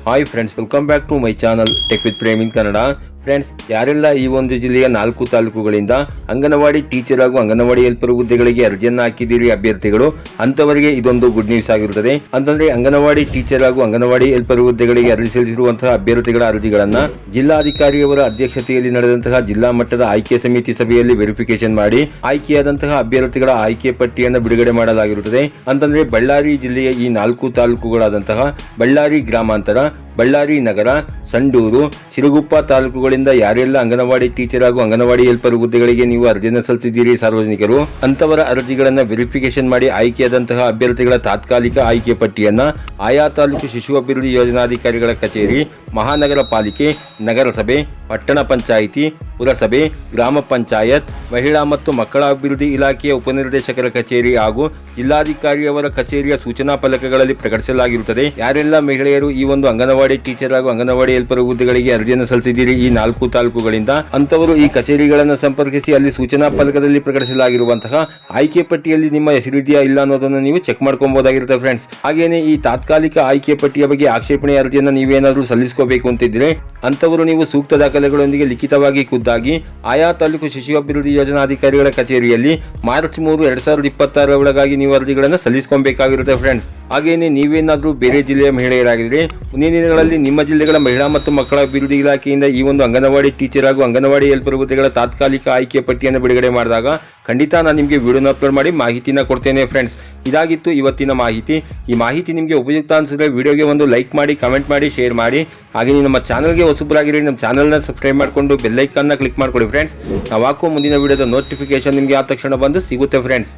Hi friends, welcome back to my channel tech with Prem in Kannada. Friends, ಯಾರೆಲ್ಲ ಈ ಒಂದು ಜಿಲ್ಲೆಯ 4 ತಾಲೂಕುಗಳಿಂದ ಅಂಗನವಾಡಿ ಟೀಚರ್ ಹಾಗೂ ಅಂಗನವಾಡಿ ಹೆಲ್ಪರ್ ಹುದ್ದೆಗಳಿಗೆ ಅರ್ಜಿಯನ್ನು ಹಾಕಿದ್ದೀರಿ ಅಭ್ಯರ್ಥಿಗಳು, ಅಂತವರಿಗೆ ಇದೊಂದು ಗುಡ್ ನ್ಯೂಸ್ ಆಗಿರುತ್ತದೆ. ಅಂತಂದ್ರೆ ಅಂಗನವಾಡಿ ಟೀಚರ್ ಹಾಗೂ ಅಂಗನವಾಡಿ ಹೆಲ್ಪರ್ ಹುದ್ದೆಗಳಿಗೆ ಅರ್ಜಿ ಸಲ್ಲಿಸಿರುವಂತಹ ಅಭ್ಯರ್ಥಿಗಳ ಅರ್ಜಿಗಳನ್ನ ಜಿಲ್ಲಾಧಿಕಾರಿಯವರ ಅಧ್ಯಕ್ಷತೆಯಲ್ಲಿ ನಡೆದಂತಹ ಜಿಲ್ಲಾ ಮಟ್ಟದ ಆಯ್ಕೆ ಸಮಿತಿ ಸಭೆಯಲ್ಲಿ ವೆರಿಫಿಕೇಶನ್ ಮಾಡಿ ಆಯ್ಕೆಯಾದಂತಹ ಅಭ್ಯರ್ಥಿಗಳ ಆಯ್ಕೆ ಪಟ್ಟಿಯನ್ನು ಬಿಡುಗಡೆ ಮಾಡಲಾಗಿರುತ್ತದೆ. ಅಂತಂದ್ರೆ ಬಳ್ಳಾರಿ ಜಿಲ್ಲೆಯ ಈ 4 ತಾಲೂಕುಗಳಾದಂತಹ ಬಳ್ಳಾರಿ ಗ್ರಾಮಾಂತರ, ಬಳ್ಳಾರಿ ನಗರ, ಸಂಡೂರು, ಸಿರುಗುಪ್ಪ ತಾಲೂಕುಗಳಿಂದ ಯಾರೆಲ್ಲ ಅಂಗನವಾಡಿ ಟೀಚರ್ ಹಾಗೂ ಅಂಗನವಾಡಿ ಹೆಲ್ಪರ್ ಹುದ್ದೆಗಳಿಗೆ ನೀವು ಅರ್ಜಿಯನ್ನು ಸಲ್ಲಿಸಿದ್ದೀರಿ ಸಾರ್ವಜನಿಕರು, ಅಂತವರ ಅರ್ಜಿಗಳನ್ನು ವೆರಿಫಿಕೇಶನ್ ಮಾಡಿ ಆಯ್ಕೆಯಾದಂತಹ ಅಭ್ಯರ್ಥಿಗಳ ತಾತ್ಕಾಲಿಕ ಆಯ್ಕೆ ಪಟ್ಟಿಯನ್ನು ಆಯಾ ತಾಲೂಕು ಶಿಶು ಅಭಿವೃದ್ಧಿ ಯೋಜನಾಧಿಕಾರಿಗಳ ಕಚೇರಿ, ಮಹಾನಗರ ಪಾಲಿಕೆ, ನಗರಸಭೆ, ಪಟ್ಟಣ ಪಂಚಾಯಿತಿ, ಪುರಸಭೆ, ಗ್ರಾಮ ಪಂಚಾಯತ್, ಮಹಿಳಾ ಮತ್ತು ಮಕ್ಕಳ ಅಭಿವೃದ್ಧಿ ಇಲಾಖೆಯ ಉಪನಿರ್ದೇಶಕರ ಕಚೇರಿ ಹಾಗೂ ಜಿಲ್ಲಾಧಿಕಾರಿಯವರ ಕಚೇರಿಯ ಸೂಚನಾ ಫಲಕಗಳಲ್ಲಿ ಪ್ರಕಟಿಸಲಾಗಿರುತ್ತದೆ. ಯಾರೆಲ್ಲ ಮಹಿಳೆಯರು ಈ ಒಂದು ಅಂಗನವಾಡಿ ಟೀಚರ್ ಹಾಗೂ ಅಂಗನವಾಡಿ ಹೆಲ್ಪರ್ ಹುದ್ದೆಗಳಿಗೆ ಅರ್ಜಿಯನ್ನು ಸಲ್ಲಿಸಿದ್ದೀರಿ ಈ 4 ತಾಲೂಕುಗಳಿಂದ, ಅಂತವರು ಈ ಕಚೇರಿಗಳನ್ನು ಸಂಪರ್ಕಿಸಿ ಅಲ್ಲಿ ಸೂಚನಾ ಫಲಕದಲ್ಲಿ ಪ್ರಕಟಿಸಲಾಗಿರುವಂತಹ ಆಯ್ಕೆ ಪಟ್ಟಿಯಲ್ಲಿ ನಿಮ್ಮ ಹೆಸರಿದೆಯಾ ಇಲ್ಲ ಅನ್ನೋದನ್ನು ನೀವು ಚೆಕ್ ಮಾಡ್ಕೊಬಹುದಾಗಿರುತ್ತೆ ಫ್ರೆಂಡ್ಸ್. ಹಾಗೇನೆ ಈ ತಾತ್ಕಾಲಿಕ ಆಯ್ಕೆ ಪಟ್ಟಿಯ ಬಗ್ಗೆ ಆಕ್ಷೇಪಣೆ ಅರ್ಜಿಯನ್ನು ನೀವೇನಾದರೂ ಸಲ್ಲಿಸಬೇಕು ಅಂತಿದ್ರೆ ಅಂತವರು ನೀವು ಸೂಕ್ತ ದಾಖಲೆಗಳೊಂದಿಗೆ ಲಿಖಿತವಾಗಿ ಖುದ್ದಾಗಿ ಆಯಾ ತಾಲೂಕು ಶಿಶು ಅಭಿವೃದ್ಧಿ ಯೋಜನಾಧಿಕಾರಿಗಳ ಕಚೇರಿಯಲ್ಲಿ ಮಾರ್ಚ್ 3, 2026 ಒಳಗಾಗಿ ನೀವು ಅರ್ಜಿಗಳನ್ನು ಸಲ್ಲಿಸಬೇಕಾಗಿರುತ್ತೆ ಫ್ರೆಂಡ್ಸ್. ಹಾಗೇನೆ ನೀವೇನಾದರೂ ಬೇರೆ ಜಿಲ್ಲೆಯ ಮಹಿಳೆಯರಾಗಿದ್ದರೆ ಮುಂದಿನ ದಿನಗಳಲ್ಲಿ ನಿಮ್ಮ ಜಿಲ್ಲೆಗಳ ಮಹಿಳಾ ಮತ್ತು ಮಕ್ಕಳ ಅಭಿವೃದ್ಧಿ ಇಲಾಖೆಯಿಂದ ಈ ಒಂದು ಅಂಗನವಾಡಿ ಟೀಚರ್ ಹಾಗೂ ಅಂಗನವಾಡಿ ಹೆಲ್ಪರ್ ಹುದ್ದೆಗಳ ತಾತ್ಕಾಲಿಕ ಆಯ್ಕೆ ಪಟ್ಟಿಯನ್ನು ಬಿಡುಗಡೆ ಮಾಡಿದಾಗ ಖಂಡಿತ ನಾನು ನಿಮಗೆ ವಿಡಿಯೋನ ಅಪ್ಲೋಡ್ ಮಾಡಿ ಮಾಹಿತಿನ ಕೊಡ್ತೇನೆ ಫ್ರೆಂಡ್ಸ್. ಇದಾಗಿತ್ತು ಇವತ್ತಿನ ಮಾಹಿತಿ. ಈ ಮಾಹಿತಿ ನಿಮಗೆ ಉಪಯುಕ್ತ ಅನಿಸಿದ್ರೆ ವಿಡಿಯೋಗೆ ಒಂದು ಲೈಕ್ ಮಾಡಿ, ಕಮೆಂಟ್ ಮಾಡಿ, ಶೇರ್ ಮಾಡಿ. ಹಾಗೆ ನಮ್ಮ ಚಾನಲ್ಗೆ ಹೊಸಬರಾಗಿರಿ, ನಮ್ಮ ಚಾನಲ್ನ ಸಬ್ಸ್ಕ್ರೈಬ್ ಮಾಡಿಕೊಂಡು ಬೆಲ್ಲೈಕನ್ನ ಕ್ಲಿಕ್ ಮಾಡ್ಕೊಳ್ಳಿ ಫ್ರೆಂಡ್ಸ್. ನಾವು ಹಾಕುವ ಮುಂದಿನ ವಿಡಿಯೋದ ನೋಟಿಫಿಕೇಶನ್ ನಿಮಗೆ ಆ ತಕ್ಷಣ ಬಂದು ಸಿಗುತ್ತೆ ಫ್ರೆಂಡ್ಸ್.